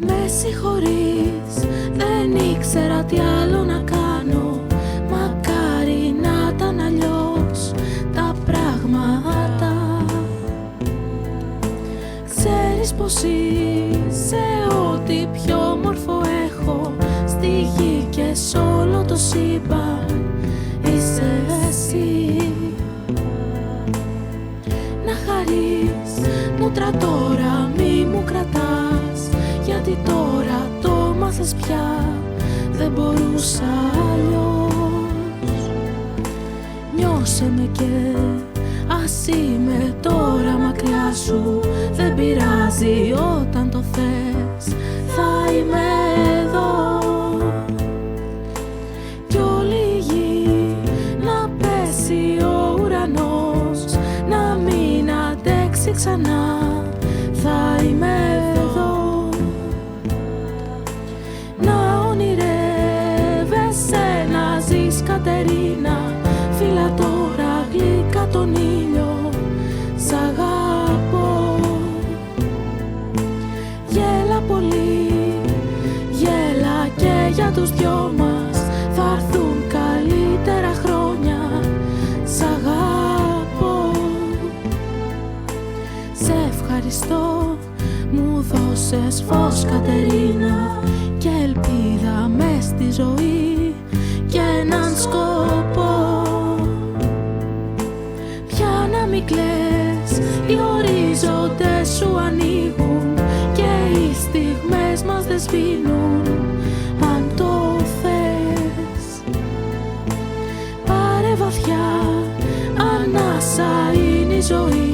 Με συγχωρείς, δεν ήξερα τι άλλο να κάνω. Μακάρι να ήταν αλλιώς τα πράγματα. Ξέρεις πως είσαι ό,τι πιο όμορφο έχω στη γη και σ' όλο το σύμπαν. Είσαι εσύ. Να χαρείς, μούτρα τώρα μη μου κρατάς, γιατί τώρα το μάθες πια, δεν μπορούσα αλλιώς. Νιώσε με και ας είμαι τώρα μακριά σου, δεν πειράζει όταν το θες, θα είμαι εδώ. Κι όλη η γη να πέσει ο ουρανός, να μην αντέξει ξανά, θα είμαι εδώ. Να ονειρεύεσαι να ζεις Κατερίνα, φύλλα τώρα γλυκά τον ήλιο, σ' αγαπώ. Γέλα πολύ, γέλα και για τους δυο μας, θα έρθουν καλύτερα χρόνια, σ' αγαπώ. Σε ευχαριστώ, μου δώσες φως Κατερίνα και ελπίδα μες στη ζωή και έναν σκοπό. Πια να μην κλαις, οι ορίζοντες σου ανοίγουν και οι στιγμές μας δεν σβήνουν, αν το θες. Πάρε βαθιά, ανάσα είναι η ζωή.